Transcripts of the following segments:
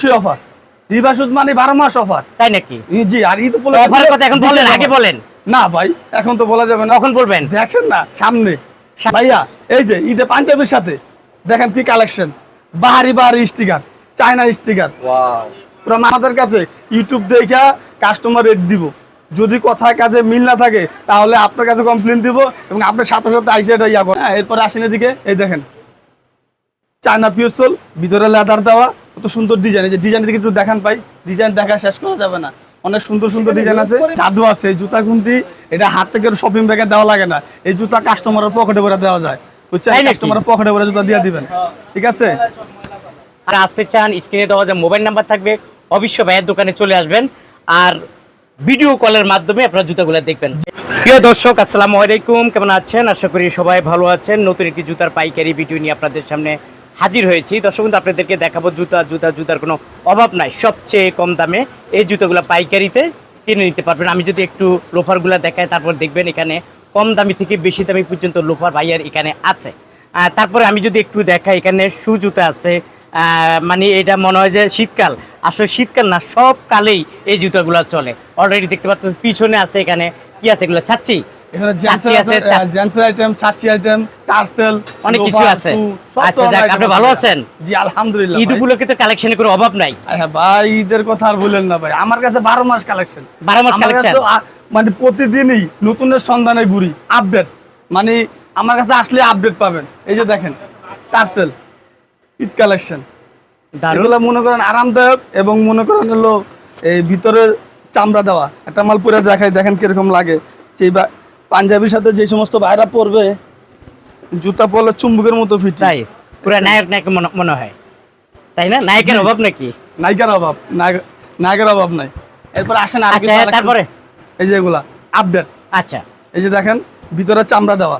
অবশ্যই অফার। রিবা শুজ মানে 12 মাস অফার। তাই নাকি? জি, আর ঈদ উপলক্ষে অফারের কথা এখন বলেন, আগে বলেন। না ভাই, এখন তো বলা যাবে না। কখন বলবেন? দেখেন না সামনে ভাইয়া, এই যে ঈদে পাঞ্জাবির সাথে দেখেন কি কালেকশন, বাহারি বাহারি স্টিকার, চায়না স্টিকার। ওয়াও, পুরো আমাদের কাছে ইউটিউব দেখা কাস্টমার রেট দিব। যদি কথায় কাজে মিল না থাকে তাহলে আপনার কাছে কমপ্লেন দিব এবং আপনার সাথে সাথে আইসে এটা ইয়া করেন। এরপরে আসেন এদিকে, এই দেখেন চায়না পিওসল, ভিতরে লেদার দেওয়া, কত সুন্দর ডিজাইন। এই যে ডিজাইন দিকে একটু দেখান ভাই, ডিজাইন দেখা শেষ করা যাবে না, অনেক সুন্দর সুন্দর ডিজাইন আছে, জাদু আছে। এই জুতা খুন্তি এটা হাত থেকে শপিং ব্যাগে দেওয়া লাগে না, এই জুতা কাস্টমারের পকেটে ভরে দেওয়া যায়, বুঝছেন? কাস্টমারের পকেটে ভরে জুতা দিয়ে দিবেন, ঠিক আছে? আর আসতে চান, স্ক্রিনে দেওয়া যে মোবাইল নাম্বার থাকবে, অবশ্যই ভাইয়ের দোকানে চলে আসবেন আর ভিডিও কলের মাধ্যমে আপনারা জুতাগুলো দেখবেন। প্রিয় দর্শক, আসসালামু আলাইকুম, কেমন আছেন? আশা করি সবাই ভালো আছেন। নতুন একটি জুতার পাইকারি ভিডিও নিয়ে আপনাদের সামনে হাজির হয়েছি। দর্শক বন্ধু, আপনাদেরকে দেখাবো জুতার কোনো অভাব নাই, সবচেয়ে কম দামে এই জুতাগুলো পাইকারিতে কিনে নিতে পারবেন। আমি যদি একটু লোফারগুলো দেখাই, তারপর দেখবেন এখানে কম দামি থেকে বেশি দামি পর্যন্ত লোফার ভাইয়ার এখানে আছে। তারপরে আমি যদি একটু দেখাই, এখানে শু জুতা আছে, মানে এটা মনে হয় যে শীতকাল, আসলে শীতকাল না, সব কালেই এই জুতাগুলো চলে। অলরেডি দেখতে পাচ্ছেন পিছনে আছে, এখানে কি আছে এগুলো? ছাচ্ছি, এখানে জেন্টস আইটেম, ছাচ্ছি আইটেম, টার্সেল, অনেক কিছু আছে। আচ্ছা যাক, আপনি ভালো আছেন? জি আলহামদুলিল্লাহ। ঈদ উপলক্ষে তো কালেকশনের কোনো অভাব নাই। হ্যাঁ ভাই, ঈদের কথা আর বলেন না ভাই, আমার কাছে 12 মাস কালেকশন। 12 মাস কালেকশন মানে প্রতিদিনই নতুনের সন্ধানে ঘুরি, আপডেট, মানে আমার কাছে আসলে আপডেট পাবেন। এই যে দেখেন টার্সেল ঈদ কালেকশন, এগুলো মনে করেন আরামদায়ক এবং মনে করেন হলো এই ভিতরে চামড়া দেওয়া। একটা মাল পুরো দেখাই, দেখেন কিরকম লাগে। যে পাঞ্জাবির সাথে যে সমস্ত ভাইরা পরবে, জুতা পরলে চুম্বকের মতো ফিট, তাই পুরো নায়ক নায়ক মনে হয়, তাই না? নায়কের অভাব নাকি? নায়িকার অভাব, নায়কের অভাব নাই। এরপর আসেন আর কি, তারপরে এই যে এগুলা আপডেট। আচ্ছা, এই যে দেখেন ভিতরে চামড়া দেওয়া,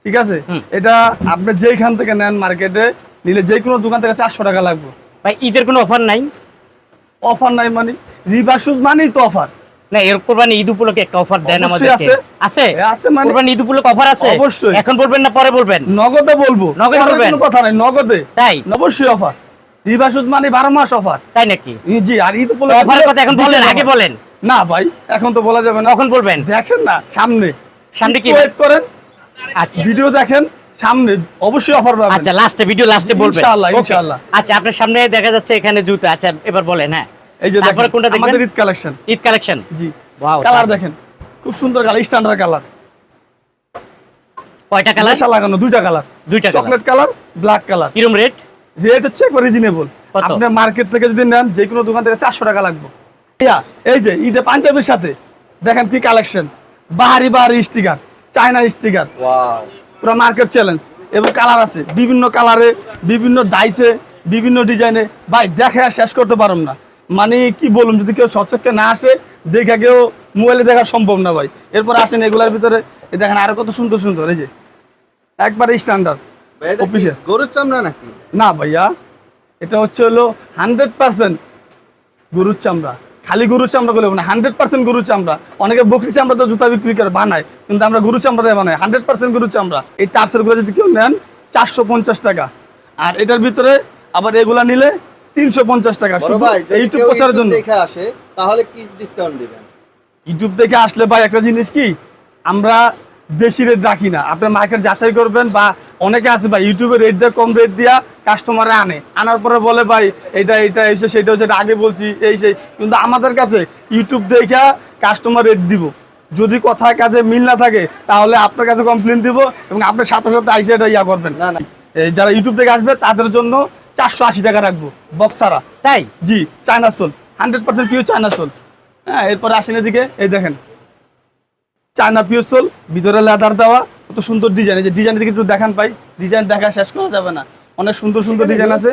ঠিক আছে? এটা আপনি যেইখান থেকে নেন, মার্কেটে নিলে যে কোনো দোকান থেকে 400 টাকা লাগবে। ভাই ঈদের কোনো অফার নাই? অফার নাই মানে রিবা শুজ মানেই তো অফার না? এর কোরবানি ঈদ উপলক্ষে একটা অফার দেন আমাদের। আছে আছে মানে কোরবানি ঈদ উপলক্ষে অফার আছে অবশ্যই। এখন বলবেন না পরে বলবেন? নগদে বলবো, নগদে বলবেন? কোনো কথা নাই, নগদে। তাই অবশ্যই অফার। রিবা শুজ মানে 12 মাস অফার। তাই নাকি? জি, আর ঈদ উপলক্ষে অফারের কথা এখন বলেন, আগে বলেন। না ভাই, এখন তো বলা যাবে না। কখন বলবেন? দেখেন না সামনে কি ওয়েট করেন, আচ্ছা ভিডিও দেখেন, সামনে অবশ্যই অফার পাবেন। আচ্ছা ভিডিও লাস্টে বলবেন ইনশাআল্লাহ, ইনশাআল্লাহ। আচ্ছা, আপনার সামনে দেখা যাচ্ছে এখানে জুতা। আচ্ছা এবার বলেন। হ্যাঁ, এই যে তারপরে কোনটা দেখবেন? আমাদের ঈদ কালেকশন। ঈদ কালেকশন, জি। ওয়াও, কালার দেখেন, খুব সুন্দর কালার, স্ট্যান্ডার্ড কালার। কয়টা কালার? লাগানো দুইটা colour, chocolate colour, black colour. কিরকম রেট? রেট হচ্ছে রিজনেবল। আপনি মার্কেট থেকে যদি নেন, যে কোনো দোকান থেকে 400 টাকা লাগবে। এই যে ঈদে পাঞ্জাবির সাথে দেখেন কি কালেকশন, বাহারি বাহারি স্টিকার, চায়না স্টিকার, ওয়াও, পুরো মার্কেট চ্যালেঞ্জ। এবং কালার আছে বিভিন্ন কালারে, বিভিন্ন ডাইসে, বিভিন্ন ডিজাইনে। ভাই দেখে আর শেষ করতে পারুম না, মানে কি বলুন, যদি কেউ সচক্ষে না আসে, দেখে কেউ মোবাইলে দেখা সম্ভব না ভাই। এরপর আসেন এগুলার ভিতরে, দেখেন আরো কত সুন্দর সুন্দর। এই যে একবারে স্ট্যান্ডার্ড অফিসে। গরুর চামড়া নাকি? না ভাইয়া, এটা হচ্ছে হলো 100% গরুর চামড়া। খালি গরুর চামড়া বলে না, 100% গরুর চামড়া। অনেকে বকরি চামড়া তো জুতা বিক্রি করে বানায়, কিন্তু আমরা গরুর চামড়া দিয়ে বানাই, 100% গরুর চামড়া। এই টার্সেল গুলো যদি কেউ নেন 450 টাকা, আর এটার ভিতরে আবার এগুলা নিলে 350 টাকা। শুধু ইউটিউব প্রচারের জন্য। দেখে আসে তাহলে কি ডিসকাউন্ট দিবেন? ইউটিউব দেখে আসলে ভাই একটা জিনিস কি, আমরা বেশি রেট রাখি না, আপনি মার্কেট যাচাই করবেন। বা অনেকে আছে ভাই ইউটিউবে রেট দিয়ে, কম রেট দিয়া কাস্টমারে আনার পরে বলে ভাই এটা এসে সেটা হচ্ছে, আগে বলছি এই সেই। কিন্তু আমাদের কাছে ইউটিউব দেখে কাস্টমার রেট দিব। যদি কথায় কাজে মিল না থাকে তাহলে আপনার কাছে কমপ্লেন দিব এবং আপনার সাথে সাথে আইসে এটা ইয়া করবেন। না না, যারা ইউটিউব থেকে আসবে তাদের জন্য 480 টাকা রাখবো বক্স ছাড়া। তাই? জি, China sole, 100% pure China sole. হ্যাঁ, এরপরে আসেন এদিকে, এই দেখেন চায়না পিওর সোল, ভিতরে লেদার দেওয়া, কত সুন্দর ডিজাইন। এই যে ডিজাইন দিকে একটু দেখান ভাই, ডিজাইন দেখা শেষ করা যাবে না, অনেক সুন্দর সুন্দর ডিজাইন আছে।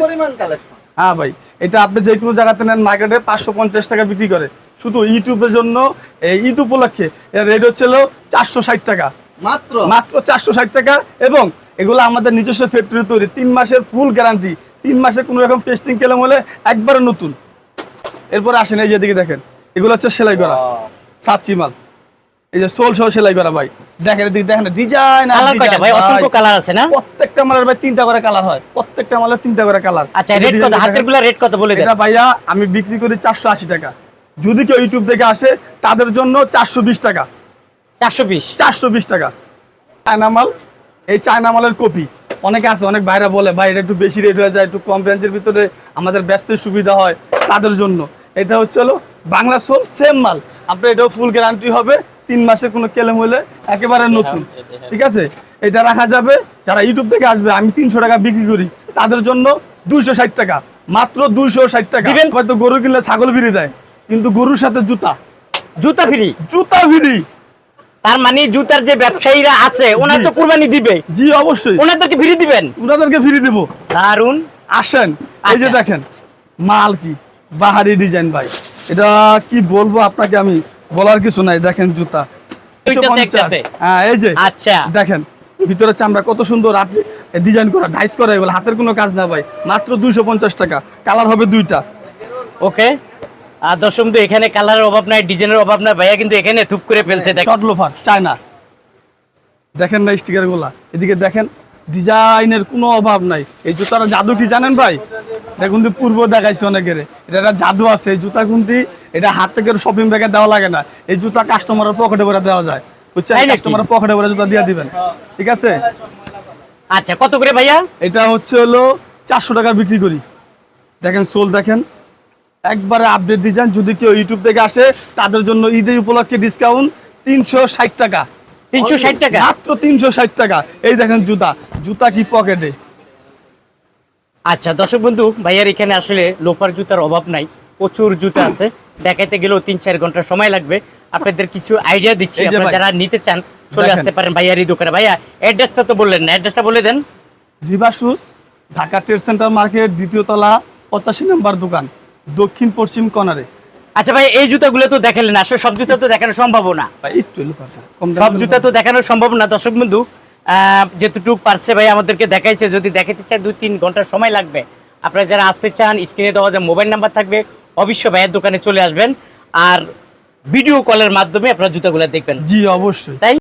হ্যাঁ ভাই, এটা আপনি যে কোনো জায়গাতে নেন, মার্কেটে 550 টাকা বিক্রি করে। শুধু ইউটিউবের জন্য এই ঈদ উপলক্ষে এর রেট হচ্ছে 460 টাকা, মাত্র 460 টাকা। এবং এগুলো আমাদের নিজস্ব ফ্যাক্টরি তৈরি, 3 মাসের ফুল গ্যারান্টি, 3 মাসে কোনো রকম টেস্টিং কেলেম হলে একবারে নতুন। এরপরে আসেন এই যেদিকে দেখেন, এগুলো হচ্ছে সেলাই করা ছাচ্ছি মাল, এই যে সোল সহ সেলাই করা ভাই, দেখেন এদিকে দেখেন ডিজাইন আর কালার কয়টা ভাই? অসংখ্য কালার আছে না? প্রত্যেকটা মালের ভাই 3টা করে কালার হয়, প্রত্যেকটা মালের 3টা করে কালার। আচ্ছা, রেট কত? হাতের গুলা রেট কত বলে দেন। এটা ভাইয়া আমি বিক্রি করি 480 টাকা। যদি কেউ ইউটিউব থেকে আসে তাদের জন্য 420 টাকা। 420 টাকা চায়না মাল। এই চায়না মালের কপি অনেকে আছে, অনেক ভাইরা বলে ভাই এটা একটু বেশি রেট হয়ে যায়, একটু কম রেঞ্জের ভিতরে আমাদের ব্যস্ত সুবিধা হয়, তাদের জন্য এটা হচ্ছে হলো বাংলা সোল সেম মাল। আপনার এটাও ফুল গ্যারান্টি হবে, 3 মাসের কোনো কেলেম হলে একেবারে নতুন, ঠিক আছে। এটা রাখা যাবে। যারা ইউটিউব থেকে আসবে, আমি 300 টাকা বিক্রি করি, তাদের জন্য 260 টাকা, মাত্র 260 টাকা দিবেন। হয়তো গরু কিনলে ছাগল ফিরে দেয়, কিন্তু গরুর সাথে জুতা ফ্রি। জুতা ফিরি। তার মানে জুতার যে ব্যবসায়ীরা আছে ওনারা তো কুরবানি দিবে, জি অবশ্যই ওনাদেরকে ফ্রি দিবেন। ওনাদেরকে ফিরে দেবো। দারুন। আসেন, এই যে আচ্ছা। দেখেন মাল কি বাহারি ডিজাইন ভাই, এটা কি বলবো আপনাকে, আমি বলার কিছু নাই। দেখেন জুতা দুইটাতে একটাতে। হ্যাঁ, এই যে আচ্ছা, দেখেন ভিতরে চামড়া কত সুন্দর ডিজাইন করা, ডাইস করা, এগুলো হাতের কোনো কাজ না ভাই, মাত্র 250 টাকা। কালার হবে 2টা। ওকে। আর দর্শক বন্ধু, এখানে কালারের অভাব নাই, ডিজাইনের অভাব নাই, ভাইয়া কিন্তু এখানে থুপ করে ফেলছে। দেখেন শর্ট লোফার চায়না, দেখেন না স্টিকার গুলা, এদিকে দেখেন ডিজাইনের কোনো অভাব নাই। এই জুতার জাদু কি জানেন ভাই? এটা কিন্তু পূর্ব দেখাইছে অনেকের, এটা একটা জাদু আছে। এই জুতা কিন্তু এটা হাত থেকে শপিং ব্যাগে দেওয়া লাগে না, এই জুতা কাস্টমারের পকেটে ভরে দেওয়া যায়, বুঝছেন? তাই নাকি? কাস্টমারের পকেটে ভরে জুতা দিয়ে দিবেন, ঠিক আছে। আচ্ছা, কত করে ভাইয়া? এটা হচ্ছে হলো 400 টাকা বিক্রি করি। দেখেন সোল দেখেন, একবারে আপডেট ডিজাইন। যদি কেউ ইউটিউব থেকে আসে তাদের জন্য ঈদের উপলক্ষে ডিসকাউন্ট 360 টাকা। 360 টাকা মাত্র 360 টাকা। এই দেখেন জুতা কি পকেটে। আচ্ছা দর্শক বন্ধু, ভাইয়ার এখানে আসলে লোফার জুতার অভাব নাই, প্রচুর জুতা আছে। দেখাইতে গেলেও 3-4 ঘন্টা সময় লাগবে। আপনাদের কিছু আইডিয়া দিচ্ছি, এই যে আপনারা ভাই, যারা নিতে চান চলে দেখেন। আসতে পারেন ভাইয়ারই দোকানে। ভাইয়া অ্যাড্রেসটা তো বললেন না, অ্যাড্রেসটা বলে দেন। Riba shoes, Dhaka trade centre market, 2য় তলা, 85 নম্বর দোকান, দক্ষিণ পশ্চিম কর্নারে। আচ্ছা ভাই, এই জুতাগুলো তো দেখালেন, আসলে সব জুতা তো দেখানো সম্ভব না। ভাই একটু এলোপাটা, কম দামে সব এলোপাটা। জুতা তো দেখানো সম্ভব না দর্শক বন্ধু। যেটুকু পারছে ভাই আমাদেরকে দেখাইছে। যদি দেখাতে চান 2-3 ঘন্টার সময় লাগবে। আপনারা যারা আসতে চান, স্ক্রিনে দেওয়া যে মোবাইল নাম্বার থাকবে, অবশ্যই ভাইয়ের দোকানে চলে আসবেন। আর ভিডিও কলের মাধ্যমে আপনারা জুতাগুলো দেখবেন, জি অবশ্যই। তাই